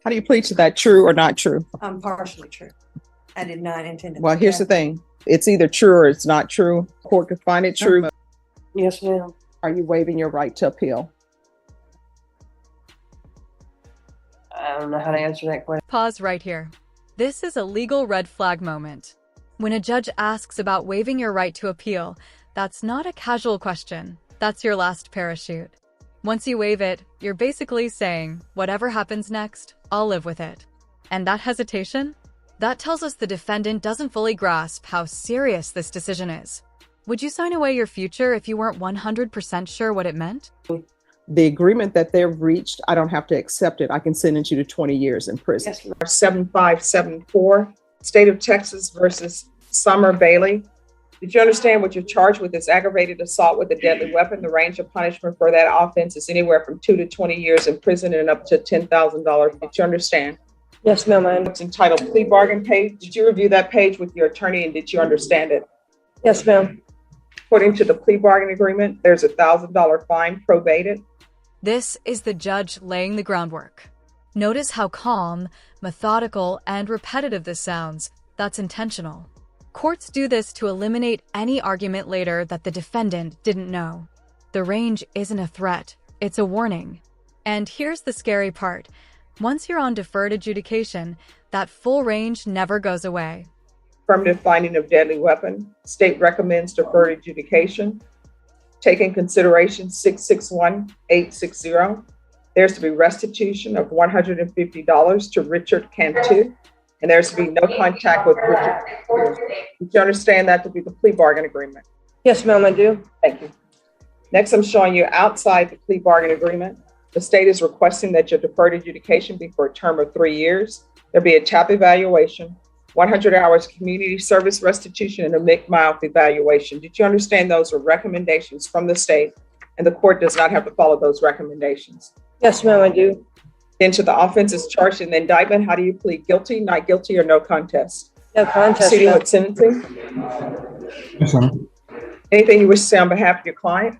How do you plead to that? True or not true? Partially true. I did not intend to. Well, here's the thing. It's either true or it's not true. Court could find it true. Yes, ma'am. Are you waiving your right to appeal? I don't know how to answer that question. Pause right here. This is a legal red flag moment. When a judge asks about waiving your right to appeal, that's not a casual question. That's your last parachute. Once you waive it, you're basically saying, whatever happens next, I'll live with it. And that hesitation? That tells us the defendant doesn't fully grasp how serious this decision is. Would you sign away your future if you weren't 100% sure what it meant? The agreement that they've reached, I don't have to accept it. I can sentence you to 20 years in prison. Yes, ma'am. 7574, State of Texas versus Summer Bailey. Did you understand what you're charged with is aggravated assault with a deadly weapon? The range of punishment for that offense is anywhere from 2 to 20 years in prison and up to $10,000. Did you understand? Yes, ma'am. It's entitled Plea Bargain Page. Did you review that page with your attorney and did you understand it? Yes, ma'am. According to the plea bargain agreement, there's a $1,000 fine probated. This is the judge laying the groundwork. Notice how calm, methodical, and repetitive this sounds. That's intentional. Courts do this to eliminate any argument later that the defendant didn't know. The range isn't a threat, it's a warning. And here's the scary part. Once you're on deferred adjudication, that full range never goes away. Affirmative finding of deadly weapon. State recommends deferred adjudication. Taking consideration 661860. There's to be restitution of $150 to Richard Cantu. And there's to be no contact with Richard. Did you understand that to be the plea bargain agreement? Yes, ma'am, I do. Thank you. Next, I'm showing you outside the plea bargain agreement. The state is requesting that your deferred adjudication be for a term of 3 years. There'll be a TAP evaluation, 100 hours community service restitution, and a MIC-MILF evaluation. Did you understand those are recommendations from the state and the court does not have to follow those recommendations? Yes, ma'am, I do. Into the offense is charged in the indictment. How do you plead? Guilty, not guilty, or no contest? No contest. Proceeding with sentencing. Yes, ma'am. Anything you wish to say on behalf of your client?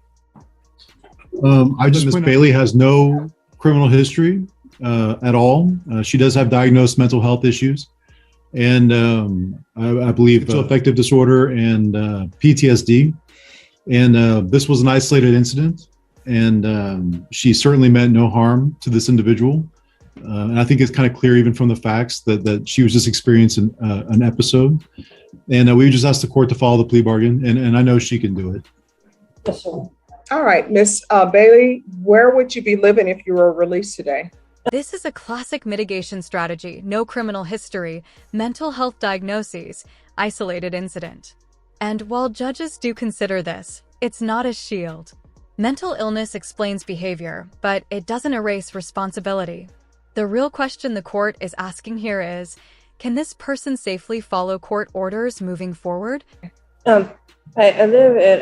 Ms. Bailey has no criminal history at all. She does have diagnosed mental health issues, and I believe affective disorder and PTSD. And this was an isolated incident, and she certainly meant no harm to this individual. And I think it's kind of clear even from the facts that she was just experiencing an episode. And we just asked the court to follow the plea bargain, and I know she can do it. Yes, sir. All right, Ms. Bailey, where would you be living if you were released today? This is a classic mitigation strategy. No criminal history, mental health diagnoses, isolated incident. And while judges do consider this, it's not a shield. Mental illness explains behavior, but it doesn't erase responsibility. The real question the court is asking here is, can this person safely follow court orders moving forward? I live at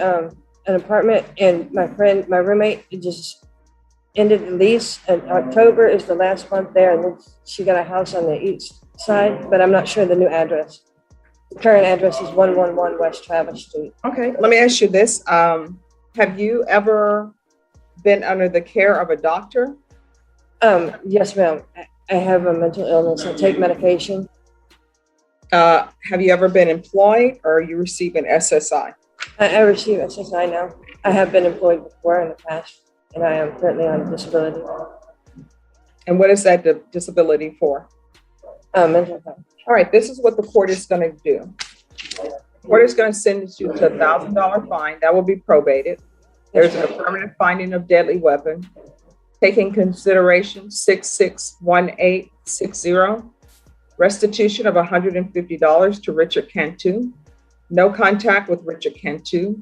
an apartment, and my roommate just ended the lease, and October is the last month there, and then she got a house on the east side, but I'm not sure the new address. The current address is 111 West Travis Street. Okay, let me ask you this. Have you ever been under the care of a doctor? Yes, ma'am. I have a mental illness. I take medication. Have you ever been employed or you receive an SSI? I receive SSI now. I have been employed before in the past, and I am currently on disability. And what is that disability for? Mental health. All right, this is what the court is going to do. The court is going to sentence you to a $1,000 fine. That will be probated. There's an affirmative finding of deadly weapon. Taking consideration 661860. Restitution of $150 to Richard Cantu. No contact with Richard Cantu.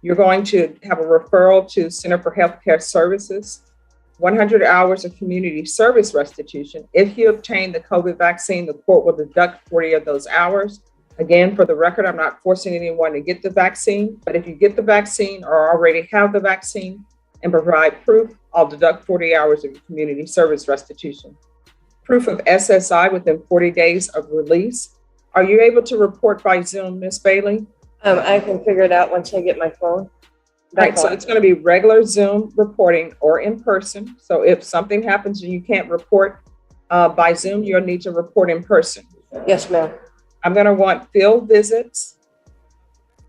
You're going to have a referral to Center for Healthcare Services. 100 hours of community service restitution. If you obtain the COVID vaccine, the court will deduct 40 of those hours. Again, for the record, I'm not forcing anyone to get the vaccine, but if you get the vaccine or already have the vaccine and provide proof, I'll deduct 40 hours of your community service restitution. Proof of SSI within 40 days of release. Are you able to report by Zoom, Ms. Bailey? I can figure it out once I get my phone. Right, so it's going to be regular Zoom reporting or in person. So if something happens and you can't report, By Zoom, you'll need to report in person. Yes, ma'am. I'm going to want field visits.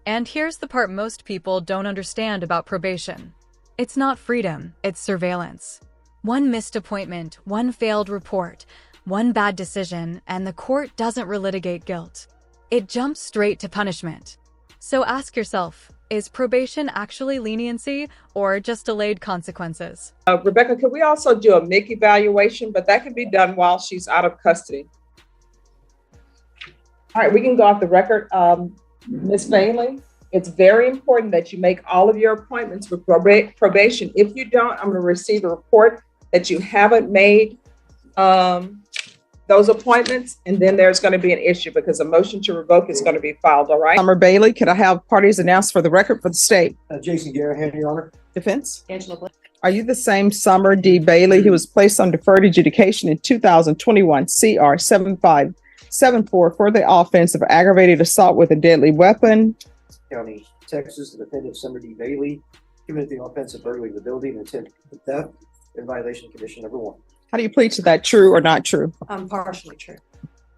And here's the part most people don't understand about probation. It's not freedom, it's surveillance. One missed appointment, one failed report, one bad decision, and the court doesn't relitigate guilt. It jumps straight to punishment. So ask yourself, is probation actually leniency or just delayed consequences? Rebecca, could we also do a MIC evaluation, but that can be done while she's out of custody? All right, we can go off the record. Ms. Bailey, it's very important that you make all of your appointments with probation. If you don't, I'm going to receive a report that you haven't made those appointments, and then there's going to be an issue because a motion to revoke is going to be filed, all right? Summer Bailey, could I have parties announced for the record for the state? Jason Garrahan, Your Honor. Defense? Angela Blake. Are you the same Summer D. Bailey who was placed on deferred adjudication in 2021 CR 7574 for the offense of aggravated assault with a deadly weapon? County, Texas, the defendant Summer D. Bailey committed the offense of burgling the building and intent to theft in violation of condition number 1. How do you plead to that, true or not true? Partially true.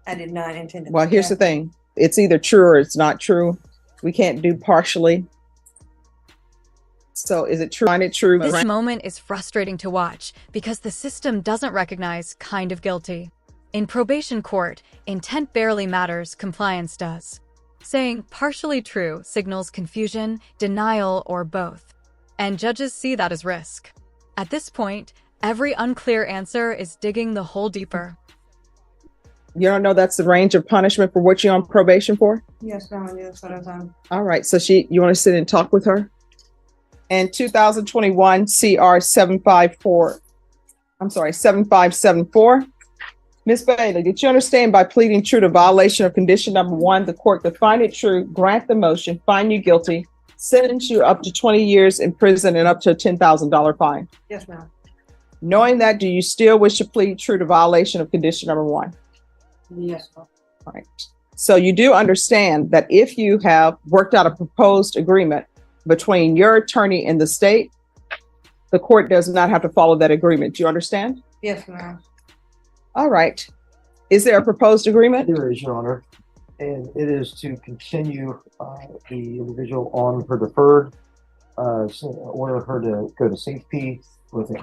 I did not intend to. Well, here's the thing. It's either true or it's not true. We can't do partially. So is it true? Find it true. This moment is frustrating to watch because the system doesn't recognize kind of guilty. In probation court, intent barely matters, compliance does. Saying partially true signals confusion, denial, or both. And judges see that as risk. At this point, every unclear answer is digging the hole deeper. You don't know that's the range of punishment for what you're on probation for? Yes, ma'am, I knew that's what I was on. All right. So you want to sit and talk with her? And 2021 CR 7574. Ms. Bailey, did you understand by pleading true to violation of condition number 1, the court could find it true, grant the motion, find you guilty, sentence you up to 20 years in prison and up to a $10,000 fine? Yes, ma'am. Knowing that, do you still wish to plead true to violation of condition number 1? Yes, ma'am. All right. So you do understand that if you have worked out a proposed agreement between your attorney and the state, the court does not have to follow that agreement. Do you understand? Yes, ma'am. All right. Is there a proposed agreement? There is, Your Honor, and it is to continue the individual on her deferred, order her to go to safety with a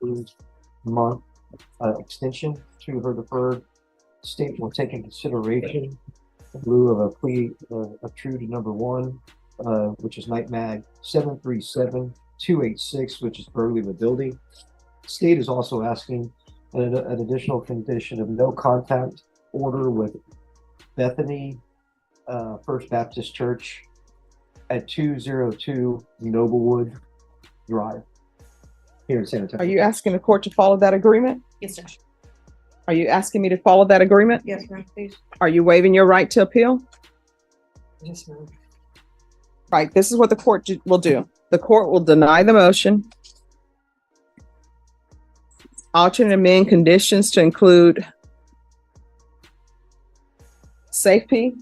8-month extension to her deferred. State will take in consideration in lieu of a plea of true to number 1, which is Night Mag 737286, which is burglary of the building. State is also asking an additional condition of no contact order with Bethany First Baptist Church at 202 Noblewood Drive here in San Antonio. Are you asking the court to follow that agreement? Yes, sir. Are you asking me to follow that agreement? Yes, ma'am, please. Are you waiving your right to appeal? Yes, ma'am. Right. This is what the court will do. The court will deny the motion, alternate amend conditions to include safety.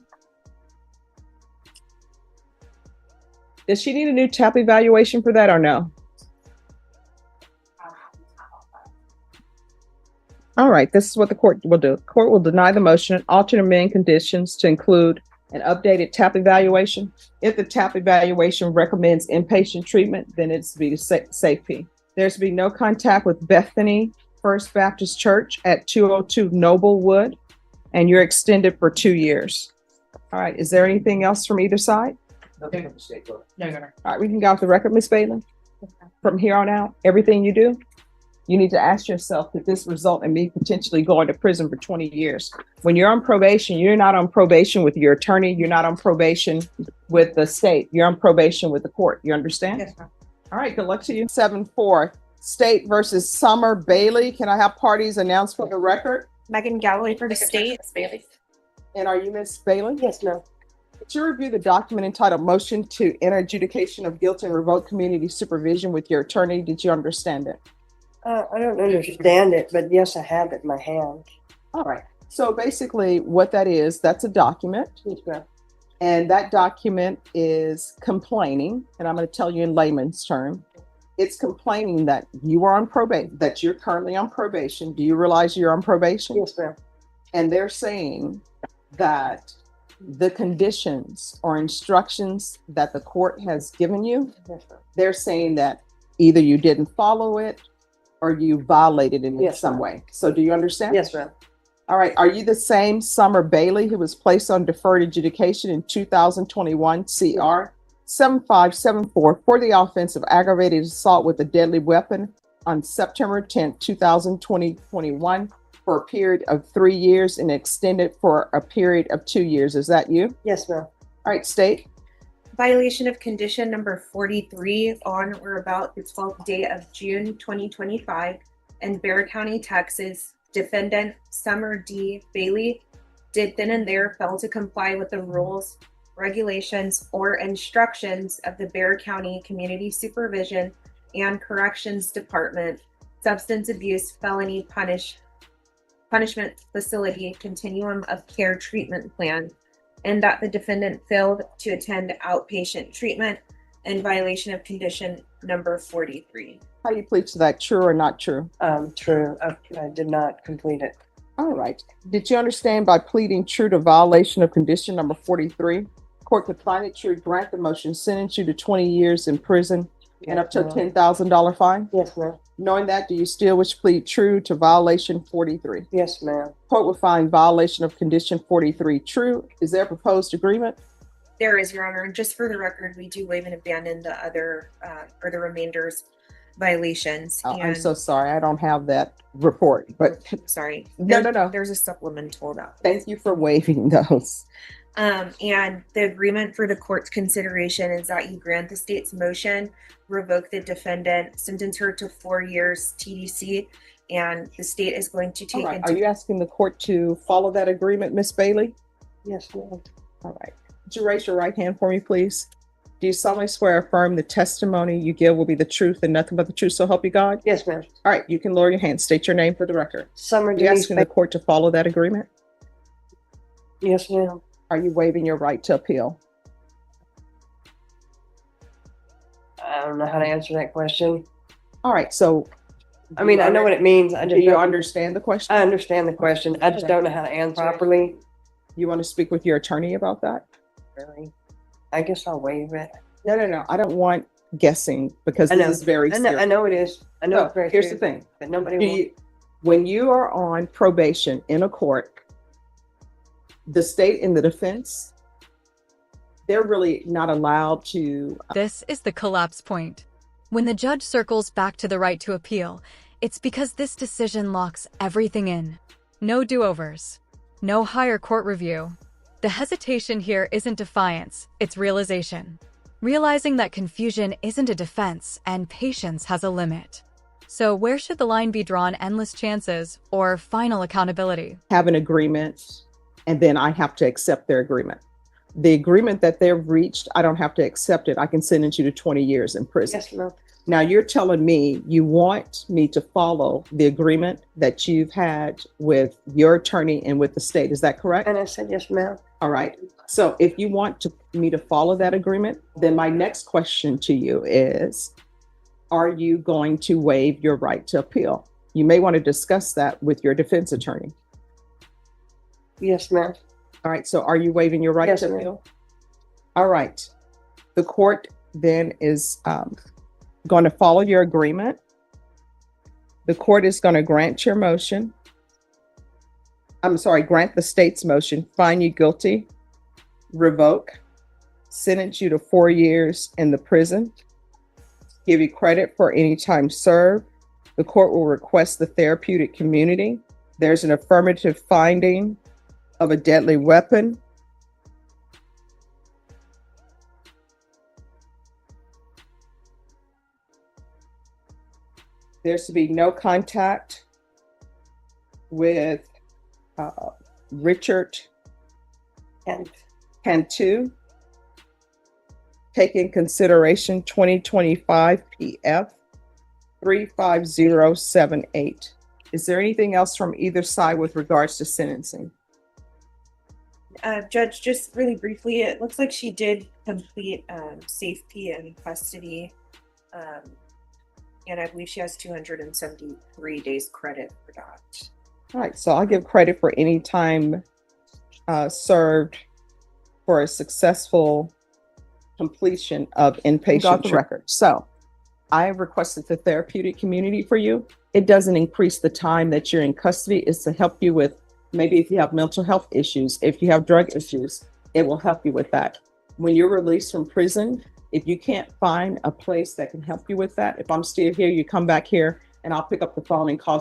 Does she need a new TAP evaluation for that or no? All right, this is what the court will do. The court will deny the motion, alternate amend conditions to include an updated TAP evaluation. If the TAP evaluation recommends inpatient treatment, then it's to be safety. There's to be no contact with Bethany First Baptist Church at 202 Noblewood, and you're extended for 2 years. All right, is there anything else from either side? Nothing from the state, Your Honor. No, Your Honor. All right, we can go off the record, Ms. Bailey. From here on out, everything you do, you need to ask yourself, could this result in me potentially going to prison for 20 years? When you're on probation, you're not on probation with your attorney. You're not on probation with the state. You're on probation with the court. You understand? Yes, ma'am. All right, good luck to you. 7-4, State versus Summer Bailey. Can I have parties announced for the record? Megan Galloway for the state. Bailey. And are you Ms. Bailey? Yes, ma'am. Did you review the document entitled Motion to Enter Adjudication of Guilt and Revoke Community Supervision with your attorney? Did you understand it? I don't understand it, but yes, I have it in my hand. All right. So basically what that is, that's a document. Yes, ma'am. And that document is complaining, and I'm going to tell you in layman's term, it's complaining that you are on probation, that you're currently on probation. Do you realize you're on probation? Yes, ma'am. And they're saying that the conditions or instructions that the court has given you, Yes, ma'am. they're saying that either you didn't follow it or you violated it in Yes, some ma'am. way. So do you understand? Yes, ma'am. All right. Are you the same Summer Bailey who was placed on deferred adjudication in 2021 CR 7574 for the offense of aggravated assault with a deadly weapon on September 10th, 2021 for a period of 3 years and extended for a period of 2 years? Is that you? Yes, ma'am. All right, state. Violation of condition number 43 on or about the 12th day of June 2025 in Bexar County, Texas. Defendant Summer D. Bailey did then and there fail to comply with the rules, regulations, or instructions of the Bexar County Community Supervision and Corrections Department Substance Abuse Felony Punishment Facility Continuum of Care Treatment Plan, and that the defendant failed to attend outpatient treatment in violation of condition number 43. How do you plead to that? True or not true? True. I did not complete it. All right. Did you understand by pleading true to violation of condition number 43, court could find it true, grant the motion, sentence you to 20 years in prison and up to a Yes, $10,000 fine? Yes, ma'am. Knowing that, do you still wish to plead true to violation 43? Yes, ma'am. Court will find violation of condition 43 true. Is there a proposed agreement? There is, Your Honor. And just for the record, we do waive and abandon the other or the remainders violations. Oh, I'm And- so sorry. I don't have that report, but sorry. No. There's a supplemental about. Thank you for waiving those. And the agreement for the court's consideration is that you grant the state's motion, revoke the defendant, sentence her to 4 years TDC, and the state is going to All take right. into Are you asking the court to follow that agreement, Miss Bailey? Yes, ma'am. All right. Would you raise your right hand for me, please? Do you solemnly swear or affirm the testimony you give will be the truth and nothing but the truth, so help you God? Yes, ma'am. All right. You can lower your hand. State your name for the record. Summer Are you Denise asking the court to follow that agreement? Yes, ma'am. Are you waiving your right to appeal? I don't know how to answer that question. All right. So, I mean, I know what it means. I do just you don't- understand the question? I understand the question. I just Okay. don't know how to answer properly. You want to speak with your attorney about that? Really. I guess I'll waive it. No. I don't want guessing because I know. this is very I know. serious. I know it is. I know So, it's very here's the serious, thing. but nobody Do will. you- when you are on probation in a court, the state and the defense, they're really not allowed to. This is the collapse point. When the judge circles back to the right to appeal, it's because this decision locks everything in. No do-overs. No higher court review. The hesitation here isn't defiance, it's realization. Realizing that confusion isn't a defense and patience has a limit. So where should the line be drawn? Endless chances or final accountability? Have an agreement, and then I have to accept their agreement. The agreement that they've reached, I don't have to accept it. I can sentence you to 20 years in prison. Yes, ma'am. Now you're telling me you want me to follow the agreement that you've had with your attorney and with the state. Is that correct? And I said, yes, ma'am. All right. So if you want me to follow that agreement, then my next question to you is, are you going to waive your right to appeal? You may want to discuss that with your defense attorney. Yes, ma'am. All right. So are you waiving your right Yes, to ma'am. appeal? All right. The court then is going to follow your agreement. The court is going to grant your motion. Grant the state's motion, find you guilty, revoke, sentence you to 4 years in the prison, give you credit for any time served. The court will request the therapeutic community. There's an affirmative finding of a deadly weapon. There's to be no contact with Richard And Cantu. Take in consideration 2025 PF 35078. Is there anything else from either side with regards to sentencing? Judge, just really briefly, it looks like she did complete safety and custody And I believe she has 273 days credit for that. All right, so I'll give credit for any time served for a successful completion of inpatient record. So I have requested the therapeutic community for you. It doesn't increase the time that you're in custody. It's to help you with maybe if you have mental health issues, if you have drug issues, it will help you with that. When you're released from prison, if you can't find a place that can help you with that, if I'm still here, you come back here and I'll pick up the phone and call